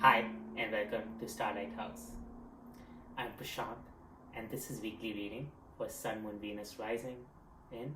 Hi, and welcome to Star Lighthouse. I'm Prashant, and this is weekly reading for Sun, Moon, Venus rising in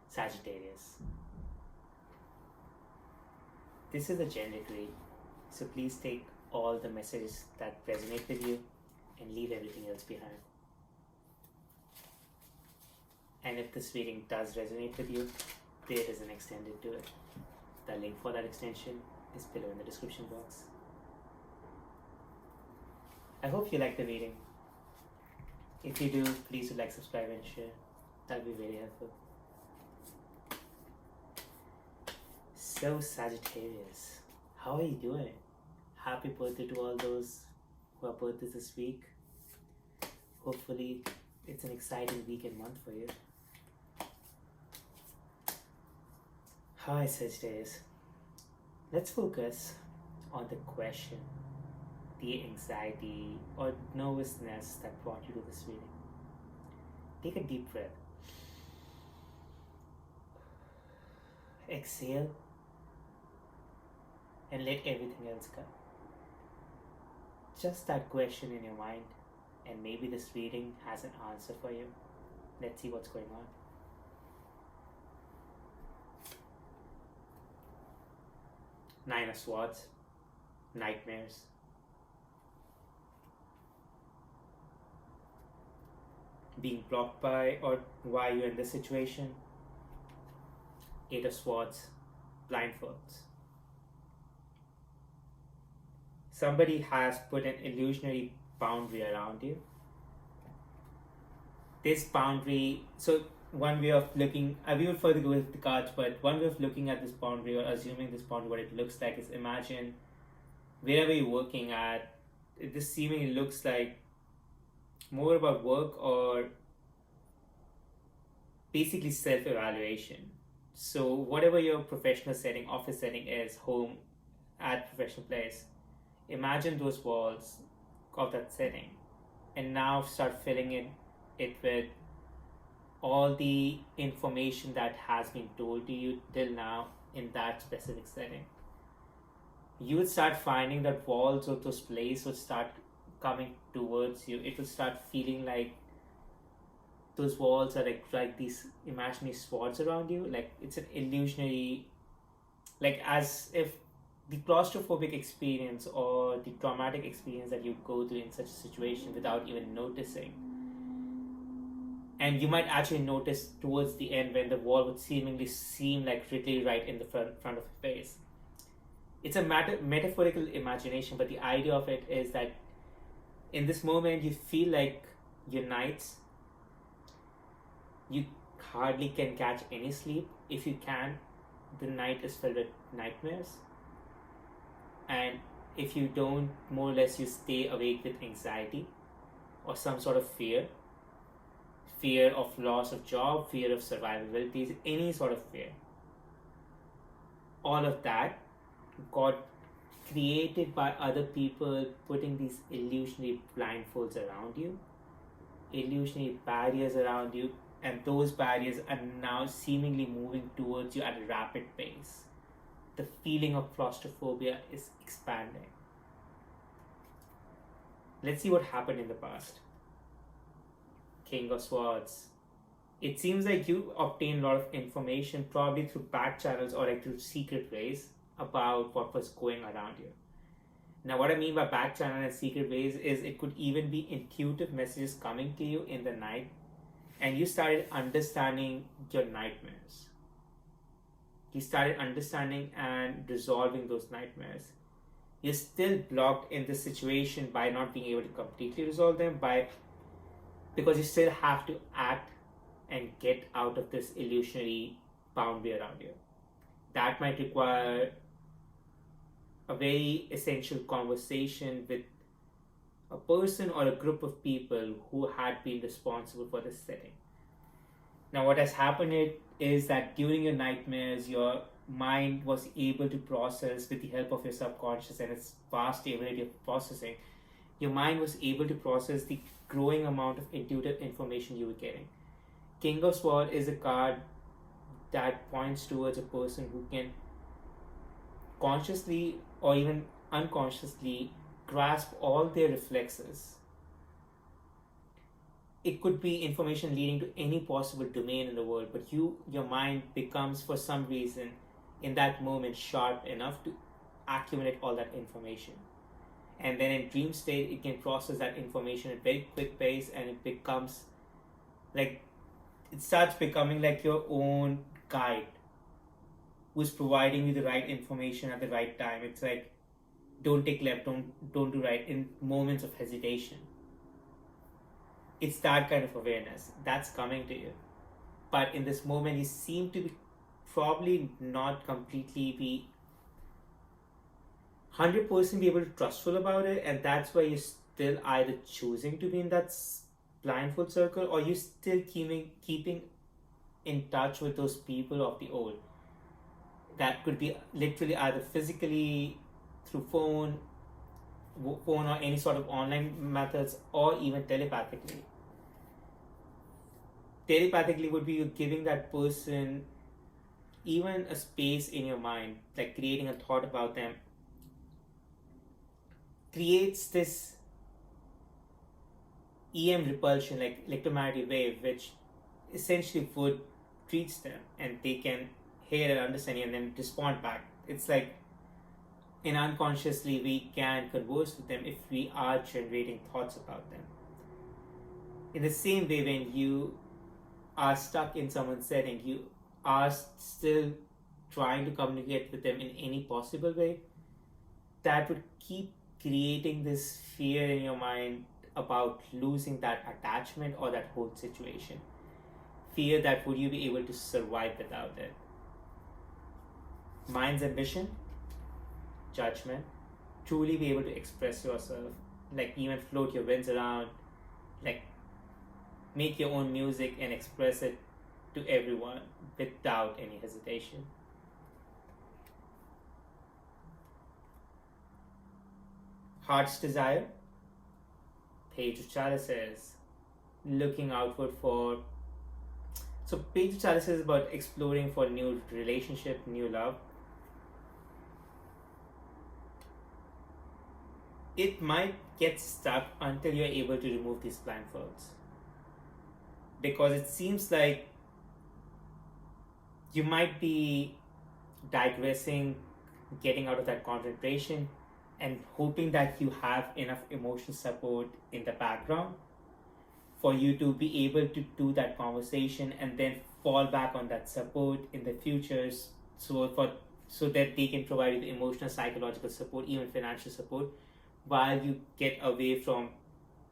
Sagittarius. This is a generic read, so please take all the messages that resonate with you and leave everything else behind. And if this reading does resonate with you, there is an extended to it. The link for that extension is below in the description box. I hope you like the reading. If you do, please do like, subscribe, and share. That'll be very helpful. So, Sagittarius, how are you doing? Happy birthday to all those who have birthdays this week. Hopefully, it's an exciting week and month for you. Hi, Sagittarius. Let's focus on the question, the anxiety or nervousness that brought you to this reading. Take a deep breath. Exhale and let everything else go. Just that question in your mind, and maybe this reading has an answer for you. Let's see what's going on. Nine of Swords, nightmares. Being blocked by or why you're in this situation. Eight of Swords, blindfolds. Somebody has put an illusionary boundary around you. This boundary, so one way of looking, we will further go with the cards, but one way of looking at this boundary or assuming this boundary, what it looks like is imagine wherever you're working at, this seemingly looks like more about work or basically self-evaluation. So whatever your professional setting, office setting is, home, at professional place, imagine those walls of that setting and now start filling it with all the information that has been told to you till now in that specific setting. You would start finding that walls of those places would start coming towards you. It will start feeling like those walls are like these imaginary swords around you. Like it's an illusionary, like as if the claustrophobic experience or the traumatic experience that you go through in such a situation without even noticing. And you might actually notice towards the end when the wall would seemingly seem like literally right in the front of your face. It's a metaphorical imagination, but the idea of it is that in this moment you feel like your nights, you hardly can catch any sleep. If you can, the night is filled with nightmares. And if you don't, more or less you stay awake with anxiety or some sort of fear of loss of job, fear of survivability, any sort of fear. All of that got created by other people putting these illusionary blindfolds around you, illusionary barriers around you, and those barriers are now seemingly moving towards you at a rapid pace. The feeling of claustrophobia is expanding. Let's see what happened in the past. King of Swords. It seems like you obtained a lot of information, probably through back channels or like through secret ways, about what was going around you. Now, what I mean by back channel and secret ways is it could even be intuitive messages coming to you in the night, and you started understanding your nightmares. You started understanding and resolving those nightmares. You're still blocked in this situation by not being able to completely resolve them, because you still have to act and get out of this illusionary boundary around you. That might require a very essential conversation with a person or a group of people who had been responsible for this setting. Now, what has happened is that during your nightmares, your mind was able to process, with the help of your subconscious and its vast ability of processing, your mind was able to process the growing amount of intuitive information you were getting. King of Swords is a card that points towards a person who can consciously or even unconsciously grasp all their reflexes. It could be information leading to any possible domain in the world, but your mind becomes, for some reason, in that moment, sharp enough to accumulate all that information. And then in dream state, it can process that information at very quick pace, and it becomes like, it starts becoming like your own guide who's providing you the right information at the right time. It's like, don't take left, don't do right in moments of hesitation. It's that kind of awareness that's coming to you. But in this moment, you seem to be probably not completely be 100% be able to trustful about it, and that's why you're still either choosing to be in that blindfold circle, or you still keeping in touch with those people of the old. That could be literally either physically through phone or any sort of online methods, or even telepathically. Telepathically would be you giving that person even a space in your mind, like creating a thought about them, creates this EM repulsion, like electromagnetic wave, which essentially would reach them, and they can hear and understand and then respond back. It's like, and unconsciously we can converse with them if we are generating thoughts about them. In the same way, when you are stuck in someone's setting, you are still trying to communicate with them in any possible way, that would keep creating this fear in your mind about losing that attachment or that whole situation. Fear that would you be able to survive without it. Mind's ambition, judgment, truly be able to express yourself, like even float your wings around, like make your own music and express it to everyone without any hesitation. Heart's desire, Page of Chalices, looking outward for. So Page of Chalices is about exploring for new relationship, new love. It might get stuck until you're able to remove these blindfolds, because it seems like you might be digressing, getting out of that concentration, and hoping that you have enough emotional support in the background for you to be able to do that conversation and then fall back on that support in the futures, so that they can provide you the emotional, psychological support, even financial support, while you get away from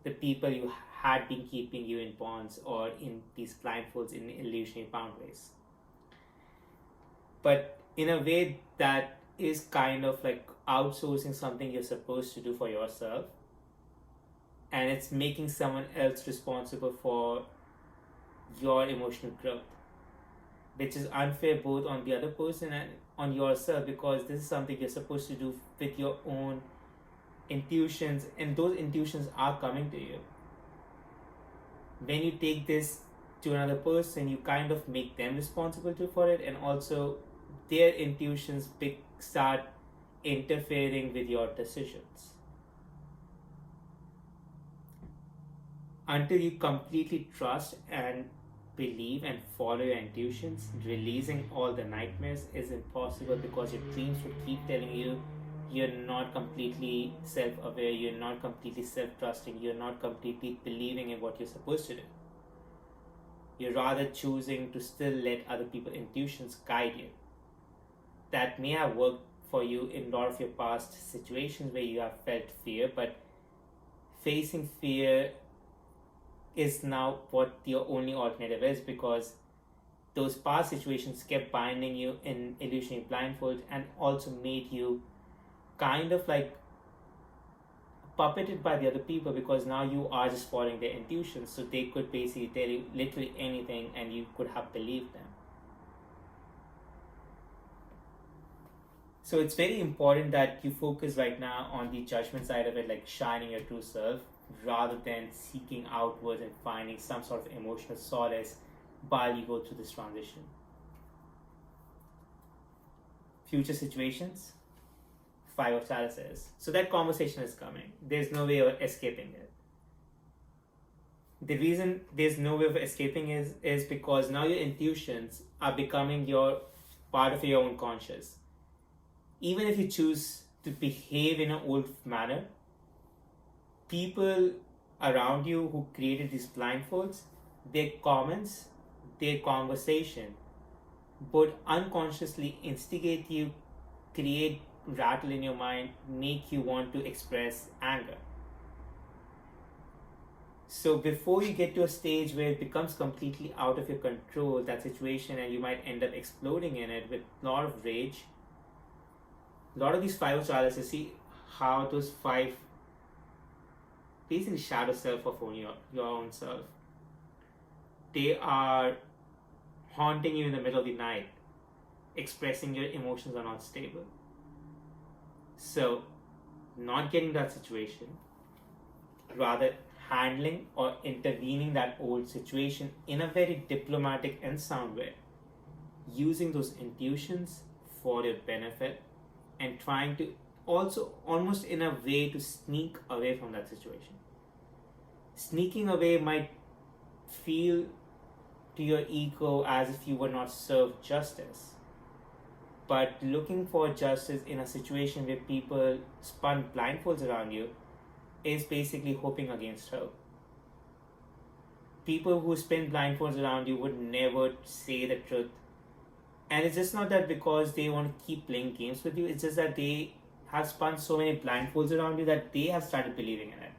the people you had been keeping you in bonds or in these blindfolds in illusionary boundaries. But in a way that is kind of like outsourcing something you're supposed to do for yourself, and it's making someone else responsible for your emotional growth, which is unfair both on the other person and on yourself, because this is something you're supposed to do with your own intuitions, and those intuitions are coming to you. When you take this to another person, you kind of make them responsible for it, and also their intuitions start interfering with your decisions. Until you completely trust and believe and follow your intuitions, releasing all the nightmares is impossible, because your dreams would keep telling you you're not completely self-aware, you're not completely self-trusting, you're not completely believing in what you're supposed to do. You're rather choosing to still let other people's intuitions guide you. That may have worked for you in a lot of your past situations where you have felt fear, but facing fear is now what your only alternative is, because those past situations kept binding you in illusionary blindfold and also made you kind of like puppeted by the other people, because now you are just following their intuitions, so they could basically tell you literally anything and you could have believed them. So it's very important that you focus right now on the judgment side of it, like shining your true self, rather than seeking outwards and finding some sort of emotional solace while you go through this transition. Future situations, Five of Chalices. So that conversation is coming. There's no way of escaping it. The reason there's no way of escaping is because now your intuitions are becoming your part of your own conscious. Even if you choose to behave in an old manner, people around you who created these blindfolds, their comments, their conversation would unconsciously instigate you, create rattle in your mind, make you want to express anger. So before you get to a stage where it becomes completely out of your control, that situation, and you might end up exploding in it with a lot of rage, a lot of these five of chalices, see how those five basically shadow self of your own self. They are haunting you in the middle of the night, expressing your emotions are not stable. So, not getting that situation, rather handling or intervening that old situation in a very diplomatic and sound way, using those intuitions for your benefit and trying to also almost in a way to sneak away from that situation. Sneaking away might feel to your ego as if you were not served justice. But looking for justice in a situation where people spun blindfolds around you is basically hoping against hope. People who spin blindfolds around you would never say the truth. And it's just not that because they want to keep playing games with you, it's just that they have spun so many blindfolds around you that they have started believing in it.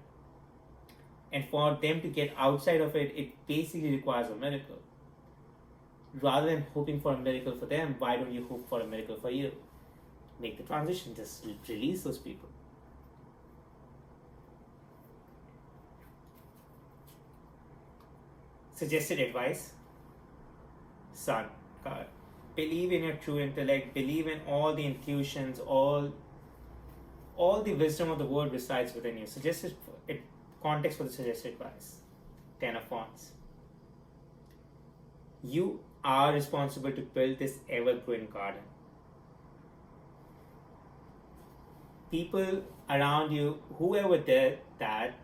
And for them to get outside of it, it basically requires a miracle. Rather than hoping for a miracle for them, why don't you hope for a miracle for you? Make the transition, just release those people. Suggested advice: Sun card. Believe in your true intellect, believe in all the intuitions, all the wisdom of the world resides within you. Suggested context for the suggested advice: Ten of Wands. You are responsible to build this ever-growing garden. People around you, whoever did that,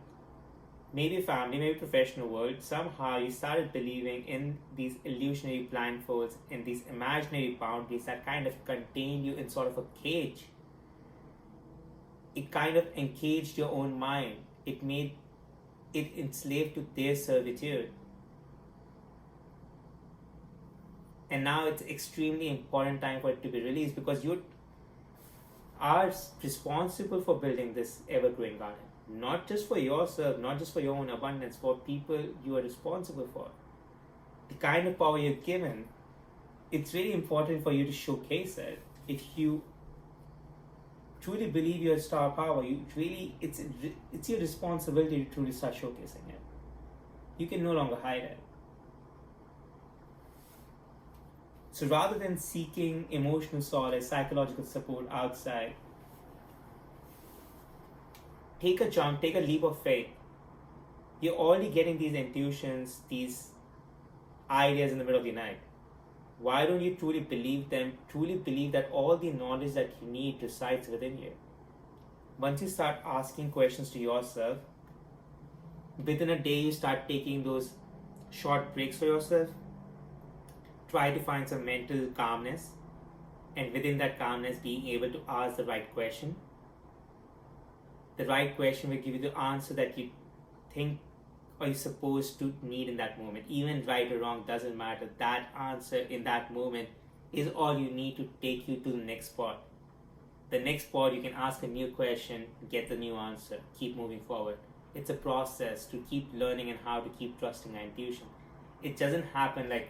maybe family, maybe professional world, somehow you started believing in these illusionary blindfolds, in these imaginary boundaries that kind of contain you in sort of a cage. It kind of encaged your own mind. It made it enslaved to their servitude. And now it's extremely important time for it to be released, because you are responsible for building this ever-growing garden. Not just for yourself, not just for your own abundance, for people you are responsible for. The kind of power you're given, it's very important for you to showcase it. If you truly believe you're a star power, it's your responsibility to truly start showcasing it. You can no longer hide it. So rather than seeking emotional solace, psychological support outside, take a jump, take a leap of faith. You're already getting these intuitions, these ideas in the middle of the night. Why don't you truly believe them, truly believe that all the knowledge that you need resides within you? Once you start asking questions to yourself, within a day you start taking those short breaks for yourself. Try to find some mental calmness, and within that calmness being able to ask the right question. The right question will give you the answer that you think or you're supposed to need in that moment. Even right or wrong doesn't matter. That answer in that moment is all you need to take you to the next spot. The next spot you can ask a new question, get the new answer, keep moving forward. It's a process to keep learning and how to keep trusting our intuition. It doesn't happen like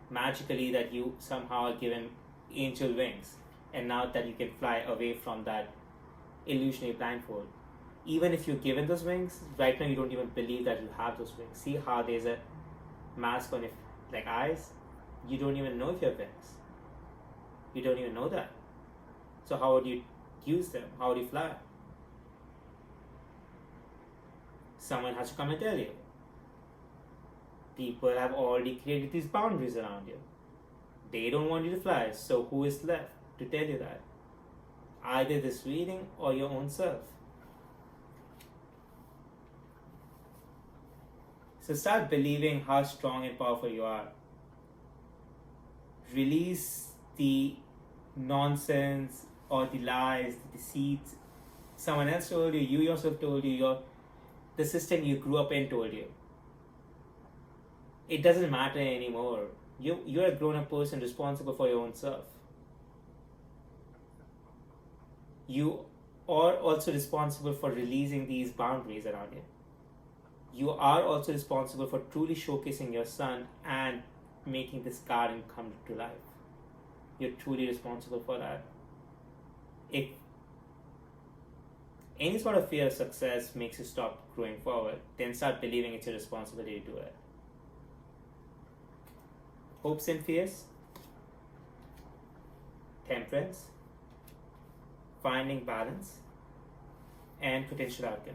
magically that you somehow are given angel wings and now that you can fly away from that illusionary blindfold. Even if you're given those wings, right now you don't even believe that you have those wings. See how there's a mask on your like eyes? You don't even know if you have wings. You don't even know that. So how would you use them? How would you fly? Someone has to come and tell you. People have already created these boundaries around you. They don't want you to fly, so who is left to tell you that? either this reading or your own self. So start believing how strong and powerful you are. Release the nonsense or the lies, the deceits someone else told you, you yourself told you, the system you grew up in told you. It doesn't matter anymore. You're a grown-up person responsible for your own self. You are also responsible for releasing these boundaries around you. You are also responsible for truly showcasing your son and making this garden come to life. You're truly responsible for that. If any sort of fear of success makes you stop growing forward, then start believing it's your responsibility to do it. Hopes and fears, temperance, finding balance, and potential outcome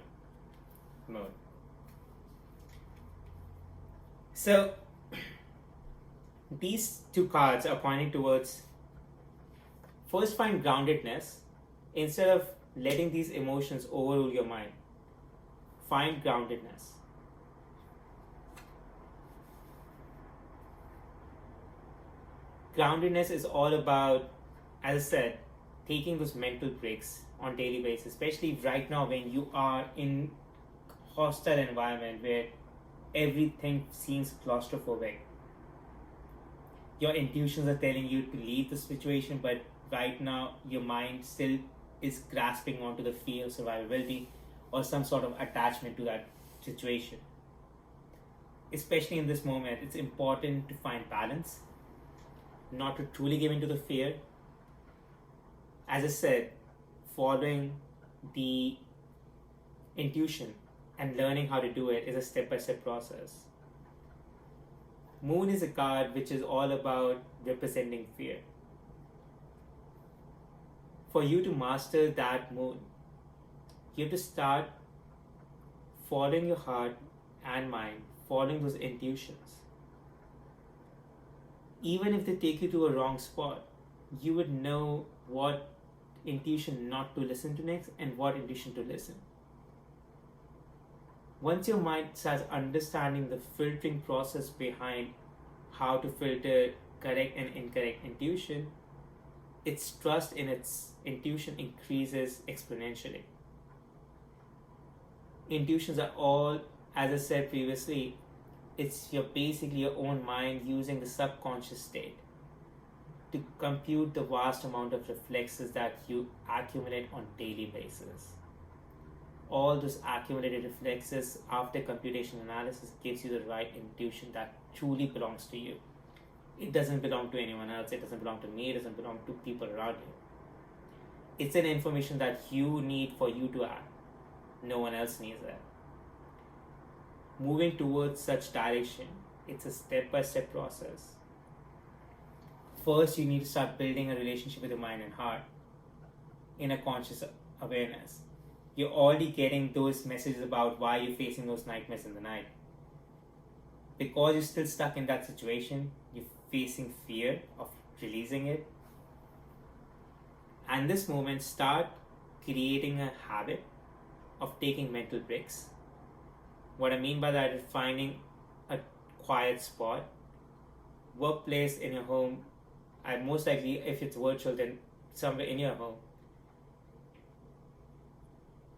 mode. So these two cards are pointing towards, first, find groundedness. Instead of letting these emotions overrule your mind, find groundedness. Groundedness is all about, as I said, taking those mental breaks on daily basis, especially right now when you are in hostile environment where everything seems claustrophobic. Your intuitions are telling you to leave the situation, but right now your mind still is grasping onto the fear of survivability or some sort of attachment to that situation. Especially in this moment, it's important to find balance, not to truly give into the fear. As I said, following the intuition and learning how to do it is a step-by-step process. Moon is a card which is all about representing fear. For you to master that moon, you have to start following your heart and mind, following those intuitions. Even if they take you to a wrong spot, you would know what intuition not to listen to next and what intuition to listen. Once your mind starts understanding the filtering process behind how to filter correct and incorrect intuition, its trust in its intuition increases exponentially. Intuitions are all, as I said previously, it's basically your own mind using the subconscious state to compute the vast amount of reflexes that you accumulate on daily basis. All those accumulated reflexes after computation analysis gives you the right intuition that truly belongs to you. It doesn't belong to anyone else, it doesn't belong to me, it doesn't belong to people around you. It's an information that you need for you to act. No one else needs that. Moving towards such direction, it's a step-by-step process. First, you need to start building a relationship with your mind and heart in a conscious awareness. You're already getting those messages about why you're facing those nightmares in the night. Because you're still stuck in that situation, you're facing fear of releasing it. And this moment, start creating a habit of taking mental breaks. What I mean by that is finding a quiet spot, workplace, in your home, and most likely if it's virtual, then somewhere in your home.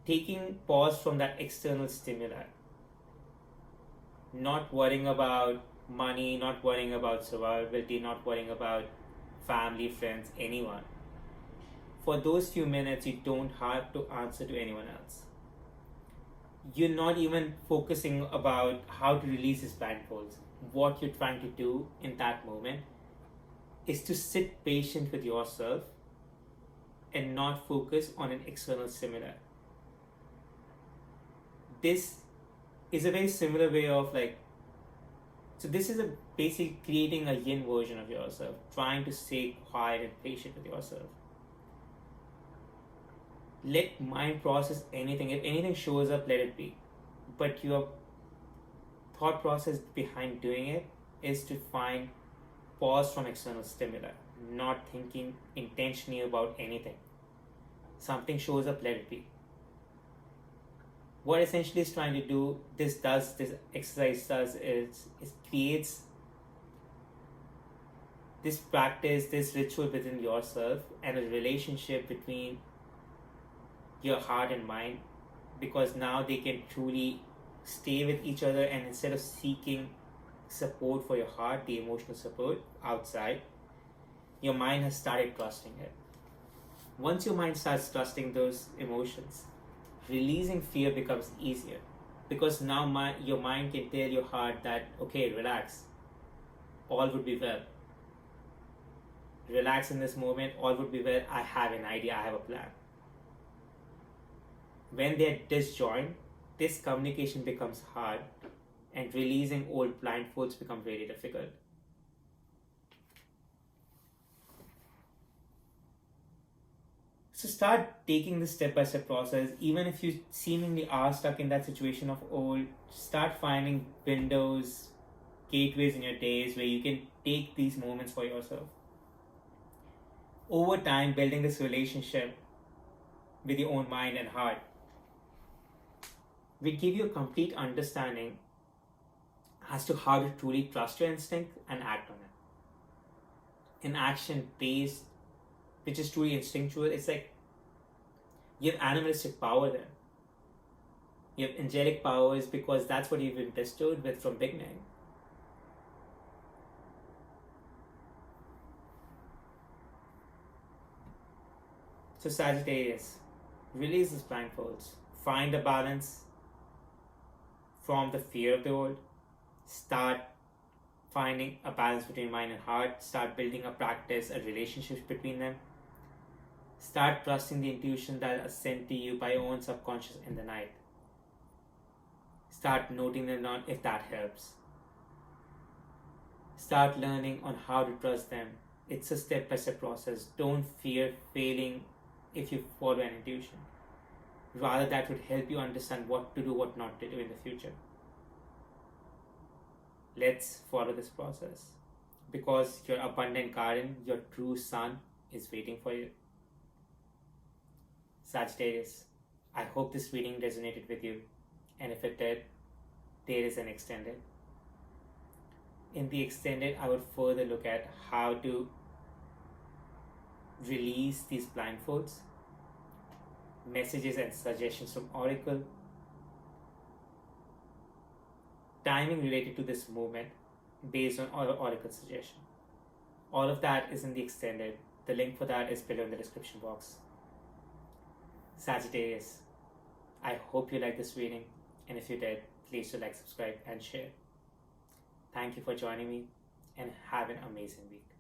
Taking pause from that external stimuli. Not worrying about money, not worrying about survivability, not worrying about family, friends, anyone. For those few minutes, you don't have to answer to anyone else. You're not even focusing about how to release these blindfolds. What you're trying to do in that moment is to sit patient with yourself and not focus on an external stimuli. This is a very similar way of so this is a basic creating a yin version of yourself, trying to stay quiet and patient with yourself. Let mind process anything. If anything shows up, let it be. But your thought process behind doing it is to find pause from external stimuli, not thinking intentionally about anything. Something shows up, let it be. What essentially is trying to do, this exercise does is it creates this practice, this ritual within yourself and a relationship between your heart and mind, because now they can truly stay with each other, and instead of seeking support for your heart, the emotional support outside, your mind has started trusting it. Once your mind starts trusting those emotions, releasing fear becomes easier, because now your mind can tell your heart that, okay, relax, all would be well. Relax in this moment, all would be well, I have an idea, I have a plan. When they're disjoined, this communication becomes hard, and releasing old blindfolds becomes very difficult. So start taking this step-by-step process. Even if you seemingly are stuck in that situation of old, start finding windows, gateways in your days where you can take these moments for yourself. Over time, building this relationship with your own mind and heart will give you a complete understanding as to how to truly trust your instinct and act on it. An action based, which is truly instinctual, it's like you have animalistic power there. You have angelic powers because that's what you've been bestowed with from beginning. So Sagittarius, release these blindfolds. Find a balance from the fear of the old. Start finding a balance between mind and heart. Start building a practice, a relationship between them. Start trusting the intuition that is sent to you by your own subconscious in the night. Start noting them down if that helps. Start learning on how to trust them. It's a step-by-step process. Don't fear failing if you follow an intuition. Rather, that would help you understand what to do, what not to do in the future. Let's follow this process, because your abundant garden, your true sun, is waiting for you. Sagittarius, I hope this reading resonated with you, and if it did, there is an extended. In the extended, I would further look at how to release these blindfolds, messages and suggestions from Oracle, timing related to this movement based on Oracle suggestion. All of that is in the extended. The link for that is below in the description box. Sagittarius, I hope you liked this reading, and if you did, please do like, subscribe and share. Thank you for joining me, and have an amazing week.